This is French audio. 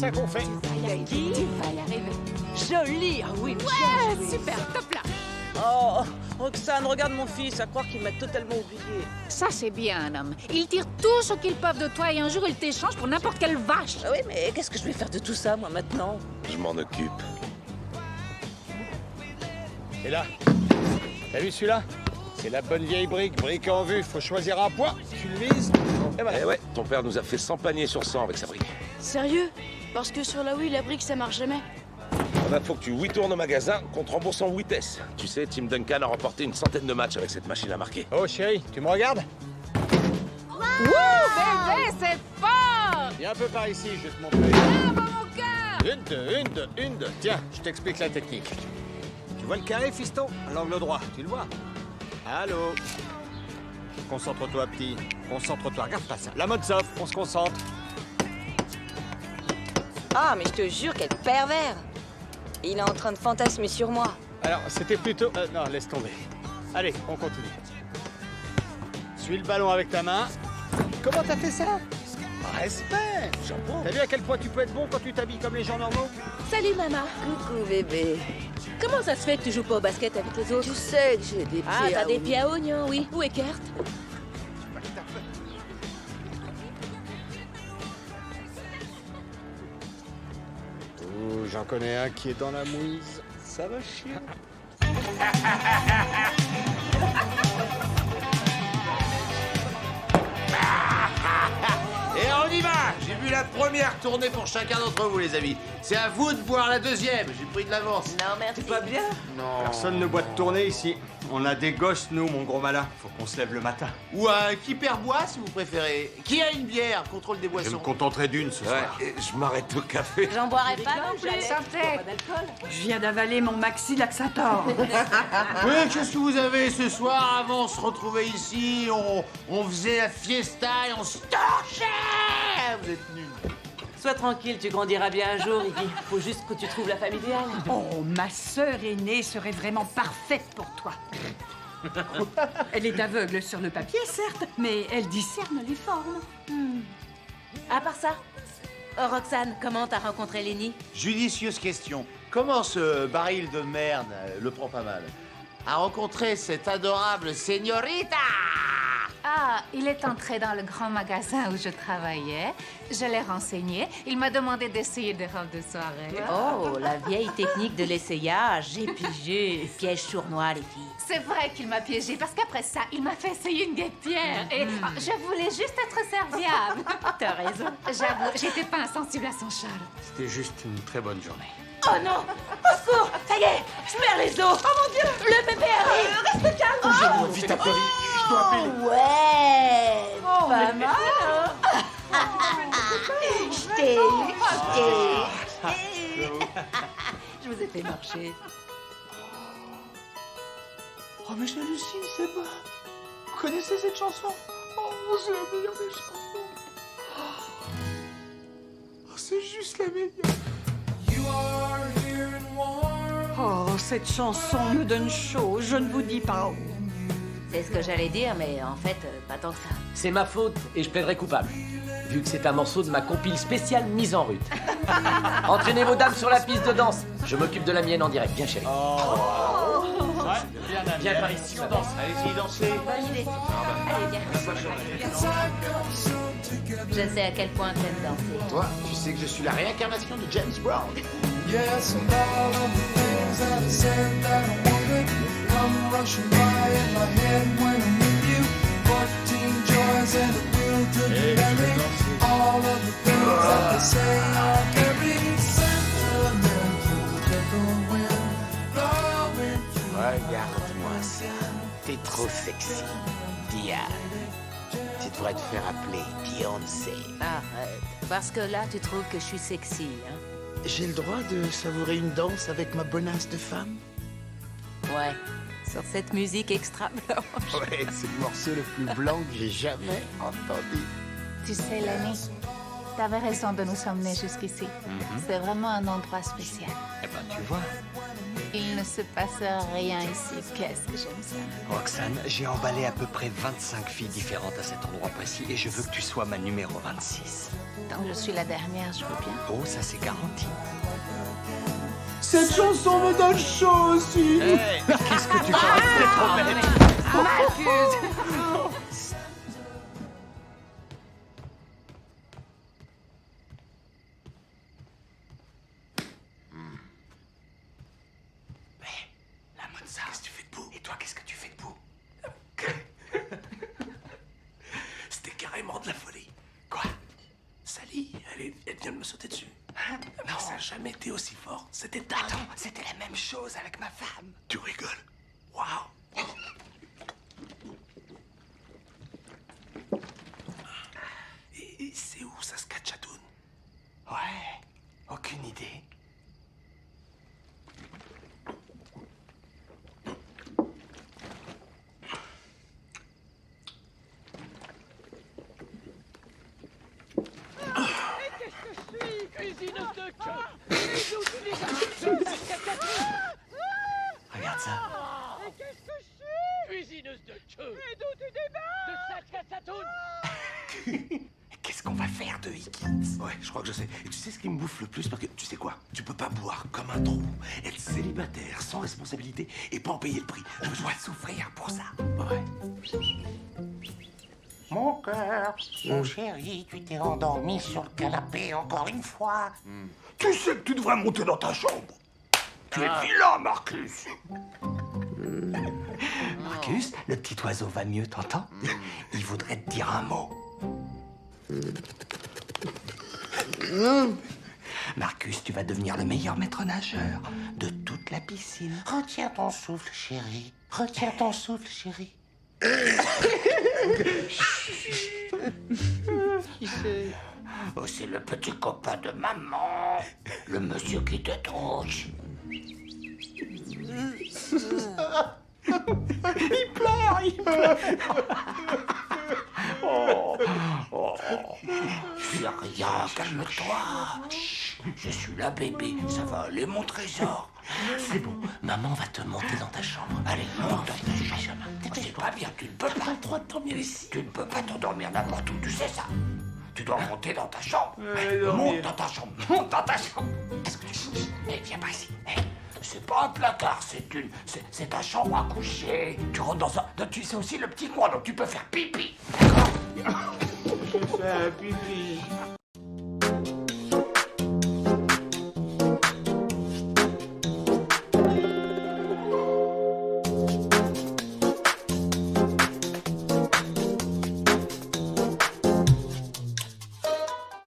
ça qu'on fait. Tu vas y arriver. Joli, ah oui. Ouais, super, top là. Oh, Roxane, regarde mon fils, à croire qu'il m'a totalement oublié. Ça, c'est bien, un homme. Ils tirent tout ce qu'ils peuvent de toi et un jour, ils t'échangent pour n'importe quelle vache. Ah oui, mais qu'est-ce que je vais faire de tout ça, moi, maintenant? Je m'en occupe. Et là, t'as vu celui-là? C'est la bonne vieille brique en vue. Faut choisir un poids, tu le vises, et voilà. Eh ouais, ton père nous a fait 100 paniers sur 100 avec sa brique. Sérieux? Parce que sur la Wii, la brique, ça marche jamais. Ah bah, faut que tu 8 tournes au magasin qu'on te rembourse en 8S. Tu sais, Tim Duncan a remporté une centaine de matchs avec cette machine à marquer. Oh chérie, tu me regardes? Wouh, bébé, c'est fort. Viens un peu par ici, je vais te montrer. Bravo, mon cœur. Une, deux. Tiens, je t'explique la technique. Tu vois le carré, fiston? À l'angle droit, tu le vois? Allô? Concentre-toi, petit. Concentre-toi, regarde pas ça. La mode s'offre, on se concentre. Ah, mais je te jure, quel pervers! Il est en train de fantasmer sur moi. Alors, c'était plutôt... non, laisse tomber. Allez, on continue. Suis le ballon avec ta main. Comment t'as fait ça? Respect! T'as vu à quel point tu peux être bon quand tu t'habilles comme les gens normaux? Salut, maman. Coucou, bébé. Comment ça se fait que tu joues pas au basket avec les autres? Tu sais que j'ai des pieds Ah, t'as à des oignon. pieds à oignon, oui. Où est Kurt? Oh, j'en connais un qui est dans la mouise. Ça va chier. Et on y va! J'ai vu la première tournée pour chacun d'entre vous, les amis. C'est à vous de voir la deuxième. J'ai pris de l'avance. Non, merci. T'es pas bien? Non. Personne ne boit de tournée ici. On a des gosses, nous, mon gros malin. Faut qu'on se lève le matin. Ou qui perd bois, si vous préférez. Qui a une bière? Contrôle des Je boissons. me contenterai d'une ce soir. et je m'arrête au café. J'en boirai pas non plus. Santé. Je viens d'avaler mon maxi laxator. Oui, qu'est-ce que vous avez ce soir? Avant, on se retrouvait ici, on faisait la fiesta et on se torchait. Vous êtes nuls. Sois tranquille, tu grandiras bien un jour, Iggy. Faut juste que tu trouves la femme idéale. Oh, ma sœur aînée serait vraiment parfaite pour toi. Elle est aveugle sur le papier, certes, mais elle discerne les formes. À part ça, Roxane, comment t'as rencontré Lenny? Judicieuse question. Comment ce baril de merde, le prend pas mal, a rencontré cette adorable señorita? Ah, il est entré dans le grand magasin où je travaillais. Je l'ai renseigné. Il m'a demandé d'essayer des robes de soirée. Oh, la vieille technique de l'essayage. J'ai pigé. Piège sournois, les filles. C'est vrai qu'il m'a piégée parce qu'après ça, il m'a fait essayer une guêpière. Et je voulais juste être serviable. T'as raison. J'avoue, j'étais pas insensible à son charme. C'était juste une très bonne journée. Oh non! Au secours! Ça y est! Je perds les os! Oh mon Dieu! Le bébé arrive! Reste calme! Oh, vite à Paris, je dois appeler. Ouais! Pas mal, hein? Je t'ai Je vous ai fait marcher. Oh, mais j'hallucine, c'est pas. Vous connaissez cette chanson? Oh, c'est la meilleure des chansons. Oh, c'est juste la meilleure. Oh, cette chanson me donne chaud, je ne vous dis pas où. C'est ce que j'allais dire, mais en fait, pas tant que ça. C'est ma faute et je plaiderai coupable, vu que c'est un morceau de ma compile spéciale mise en route. Entraînez vos dames sur la piste de danse. Je m'occupe de la mienne en direct, bien chérie. Viens par ici, on danse. Allez-y, dansez. Bonne idée. Allez, viens. Je sais à quel point t'aimes danser. Toi, tu sais que je suis la réincarnation de James Brown. Yes, and all of the things that I said that I wanted come rushing by in my head when I'm with you. 14 joys and a will to be married. All of the things that they say are very sentimental. Get the wind blowing through. Regarde-moi ça. T'es trop sexy. Diane. Tu devrais te faire appeler Beyoncé. Arrête. Parce que là, tu trouves que je suis sexy, hein? J'ai le droit de savourer une danse avec ma bonasse de femme? Ouais. Sur cette musique extra blanche. Ouais, c'est le morceau le plus blanc que j'ai jamais entendu. Tu sais, Lenny, T'avais raison de nous emmener jusqu'ici. C'est vraiment un endroit spécial. Eh ben, tu vois. Il ne se passe rien ici. Qu'est-ce que j'aime ça. Roxane, j'ai emballé à peu près 25 filles différentes à cet endroit précis et je veux que tu sois ma numéro 26. Tant que je suis la dernière, je veux bien. Oh, ça c'est garanti. Cette chanson me donne chaud aussi. Qu'est-ce que tu feras de cette trompette? Marcus! La Monza. Qu'est-ce que tu fais debout? Et toi, qu'est-ce que tu fais debout? C'était carrément de la folie. Quoi? Sally, elle vient de me sauter dessus. Non, ça n'a jamais été aussi fort. C'était dingue. Attends, c'était la même chose avec ma femme. Tu rigoles? Waouh! Et c'est où, Saskatchewan? Ouais, aucune idée. Regarde ça. Et qu'est-ce que je suis? Cuisineuse de queue. Et d'où tu débarques? De Saskatchewan. Qu'est-ce qu'on va faire de Higgins? Ouais, je crois que je sais. Et tu sais ce qui me bouffe le plus? Parce que, tu sais quoi? Tu peux pas boire comme un trou, être célibataire, sans responsabilité, et pas en payer le prix. Je dois souffrir pour ça. Ouais. Mon cœur, mon chéri, tu t'es endormi sur le canapé encore une fois. Tu sais que tu devrais monter dans ta chambre. Tu es vilain, Marcus. Marcus, le petit oiseau va mieux, t'entends? Il voudrait te dire un mot. Marcus, tu vas devenir le meilleur maître nageur de toute la piscine. Retiens ton souffle, chéri. Retiens ton souffle, chéri. Oh, c'est le petit copain de maman, le monsieur qui te touche. Il pleure. C'est rien, calme-toi. Je suis là, bébé. Ça va aller, mon trésor. C'est bon, maman va te monter dans ta chambre. Allez, monte dans ta chambre. C'est pas bien, tu ne peux pas trop dormir ici. Tu ne peux pas t'endormir n'importe où, tu sais ça. Tu dois monter dans ta chambre. Monte dans ta chambre. Monte dans ta chambre. Qu'est-ce que tu cherches? Eh, viens pas ici. C'est pas un placard, c'est ta chambre à coucher. Tu rentres dans ça. Tu sais aussi le petit coin, donc tu peux faire pipi. D'accord? Je fais un pipi.